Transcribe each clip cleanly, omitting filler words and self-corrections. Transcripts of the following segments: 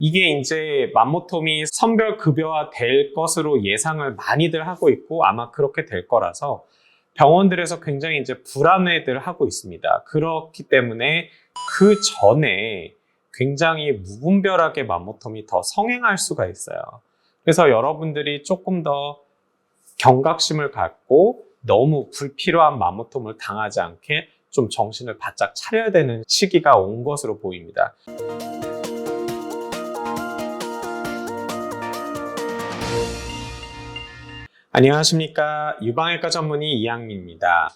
이게 이제 맘모톰이 선별급여화 될 것으로 예상을 많이들 하고 있고 아마 그렇게 될 거라서 병원들에서 굉장히 이제 불안해들 하고 있습니다. 그렇기 때문에 그 전에 굉장히 무분별하게 맘모톰이 더 성행할 수가 있어요. 그래서 여러분들이 조금 더 경각심을 갖고 너무 불필요한 맘모톰을 당하지 않게 좀 정신을 바짝 차려야 되는 시기가 온 것으로 보입니다. 안녕하십니까. 유방외과 전문의 이양미입니다.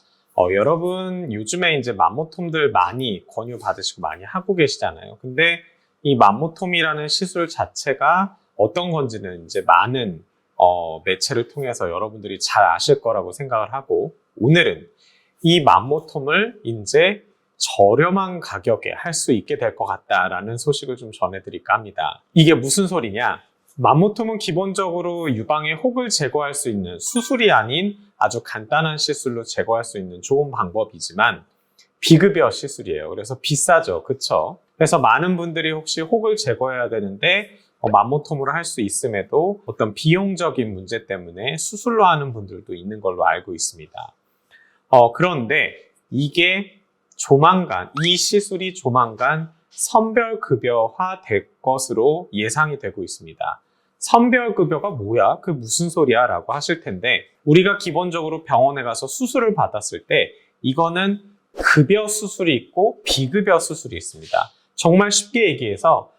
여러분 요즘에 이제 맘모톰들 많이 권유 받으시고 많이 하고 계시잖아요. 근데 이 맘모톰이라는 시술 자체가 어떤 건지는 이제 많은 매체를 통해서 여러분들이 잘 아실 거라고 생각을 하고, 오늘은 이 맘모톰을 이제 저렴한 가격에 할 수 있게 될 것 같다라는 소식을 좀 전해드릴까 합니다. 이게 무슨 소리냐? 맘모톰은 기본적으로 유방의 혹을 제거할 수 있는 수술이 아닌 아주 간단한 시술로 제거할 수 있는 좋은 방법이지만 비급여 시술이에요. 그래서 비싸죠. 그쵸? 그래서 많은 분들이 혹시 혹을 제거해야 되는데 맘모톰으로 할 수 있음에도 어떤 비용적인 문제 때문에 수술로 하는 분들도 있는 걸로 알고 있습니다. 그런데 이게 이 시술이 조만간 선별급여화 될 것으로 예상이 되고 있습니다. 선별급여가 뭐야? 그게 무슨 소리야? 라고 하실 텐데, 우리가 기본적으로 병원에 가서 수술을 받았을 때 이거는 급여 수술이 있고 비급여 수술이 있습니다. 정말 쉽게 얘기해서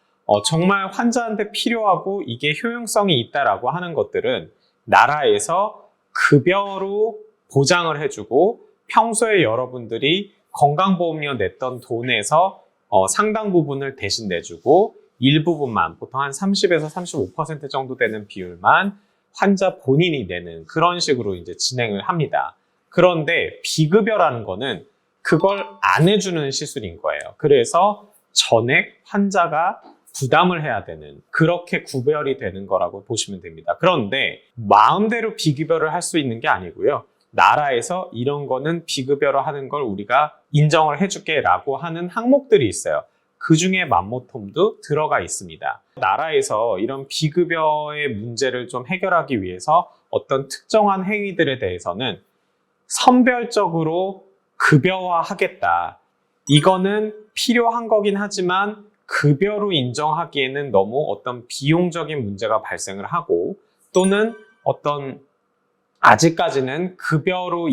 정말 환자한테 필요하고 이게 효용성이 있다라고 하는 것들은 나라에서 급여로 보장을 해주고 평소에 여러분들이 건강보험료 냈던 돈에서 상당 부분을 대신 내주고 일부분만, 보통 한 30에서 35% 정도 되는 비율만 환자 본인이 내는 그런 식으로 이제 진행을 합니다. 그런데 비급여라는 거는 그걸 안 해주는 시술인 거예요. 그래서 전액 환자가 부담을 해야 되는, 그렇게 구별이 되는 거라고 보시면 됩니다. 그런데 마음대로 비급여를 할 수 있는 게 아니고요. 나라에서 이런 거는 비급여로 하는 걸 우리가 인정을 해줄게 라고 하는 항목들이 있어요. 그 중에 맘모톰도 들어가 있습니다. 나라에서 이런 비급여의 문제를 좀 해결하기 위해서 어떤 특정한 행위들에 대해서는 선별적으로 급여화하겠다. 이거는 필요한 거긴 하지만 급여로 인정하기에는 너무 어떤 비용적인 문제가 발생을 하고, 또는 어떤 아직까지는 급여로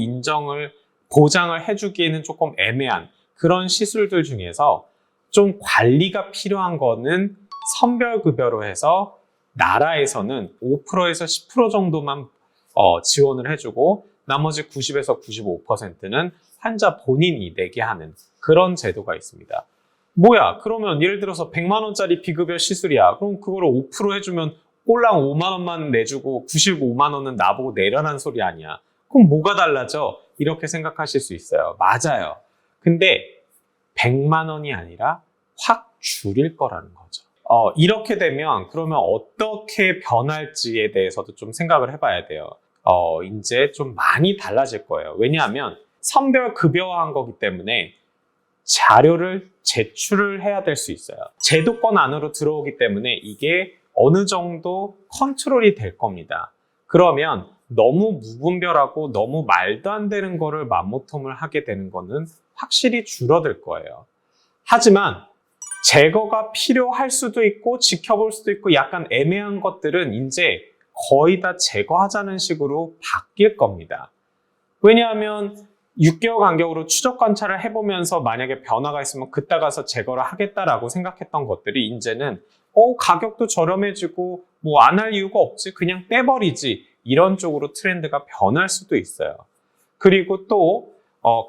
보장을 해주기에는 조금 애매한 그런 시술들 중에서 좀 관리가 필요한 거는 선별급여로 해서 나라에서는 5%에서 10% 정도만 지원을 해주고 나머지 90에서 95%는 환자 본인이 내게 하는 그런 제도가 있습니다. 뭐야? 그러면 예를 들어서 100만 원짜리 비급여 시술이야. 그럼 그거를 5% 해주면 꼴랑 5만 원만 내주고 95만 원은 나보고 내라는 소리 아니야. 그럼 뭐가 달라져? 이렇게 생각하실 수 있어요. 맞아요. 근데 100만 원이 아니라 확 줄일 거라는 거죠. 이렇게 되면 그러면 어떻게 변할지에 대해서도 좀 생각을 해봐야 돼요. 이제 좀 많이 달라질 거예요. 왜냐하면 선별급여화한 거기 때문에 자료를 제출을 해야 될 수 있어요. 제도권 안으로 들어오기 때문에 이게 어느 정도 컨트롤이 될 겁니다. 그러면 너무 무분별하고 너무 말도 안 되는 거를 맘모톰을 하게 되는 거는 확실히 줄어들 거예요. 하지만 제거가 필요할 수도 있고 지켜볼 수도 있고 약간 애매한 것들은 이제 거의 다 제거하자는 식으로 바뀔 겁니다. 왜냐하면 6개월 간격으로 추적 관찰을 해보면서 만약에 변화가 있으면 그때 가서 제거를 하겠다라고 생각했던 것들이 이제는 가격도 저렴해지고 뭐 안 할 이유가 없지, 그냥 떼버리지, 이런 쪽으로 트렌드가 변할 수도 있어요. 그리고 또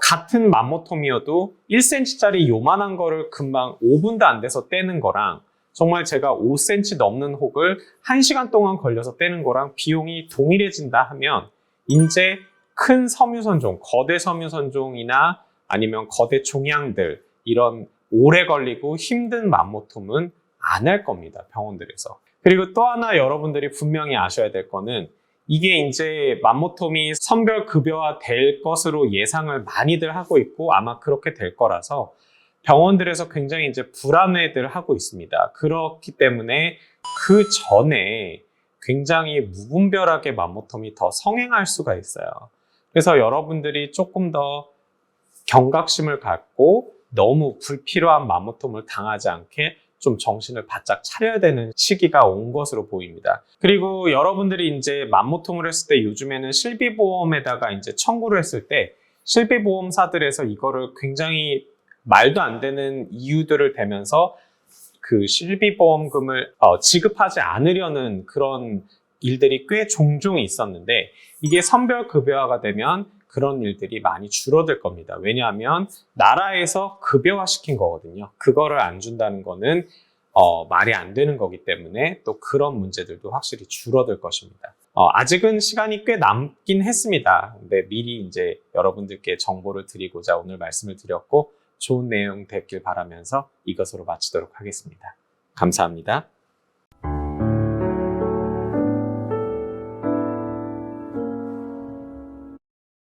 같은 맘모톰이어도 1cm짜리 요만한 거를 금방 5분도 안 돼서 떼는 거랑 정말 제가 5cm 넘는 혹을 1시간 동안 걸려서 떼는 거랑 비용이 동일해진다 하면 이제 큰 섬유선종, 거대 섬유선종이나 아니면 거대 종양들, 이런 오래 걸리고 힘든 맘모톰은 안 할 겁니다, 병원들에서. 그리고 또 하나 여러분들이 분명히 아셔야 될 거는 이게 이제 맘모톰이 선별급여화 될 것으로 예상을 많이들 하고 있고 아마 그렇게 될 거라서 병원들에서 굉장히 이제 불안해들 하고 있습니다. 그렇기 때문에 그 전에 굉장히 무분별하게 맘모톰이 더 성행할 수가 있어요. 그래서 여러분들이 조금 더 경각심을 갖고 너무 불필요한 맘모톰을 당하지 않게 좀 정신을 바짝 차려야 되는 시기가 온 것으로 보입니다. 그리고 여러분들이 이제 맘모톰을 했을 때 요즘에는 실비보험에다가 이제 청구를 했을 때 실비보험사들에서 이거를 굉장히 말도 안 되는 이유들을 대면서 그 실비보험금을 지급하지 않으려는 그런 일들이 꽤 종종 있었는데 이게 선별급여화가 되면 그런 일들이 많이 줄어들 겁니다. 왜냐하면 나라에서 급여화시킨 거거든요. 그거를 안 준다는 거는 말이 안 되는 거기 때문에 또 그런 문제들도 확실히 줄어들 것입니다. 아직은 시간이 꽤 남긴 했습니다. 근데 미리 이제 여러분들께 정보를 드리고자 오늘 말씀을 드렸고 좋은 내용 됐길 바라면서 이것으로 마치도록 하겠습니다. 감사합니다.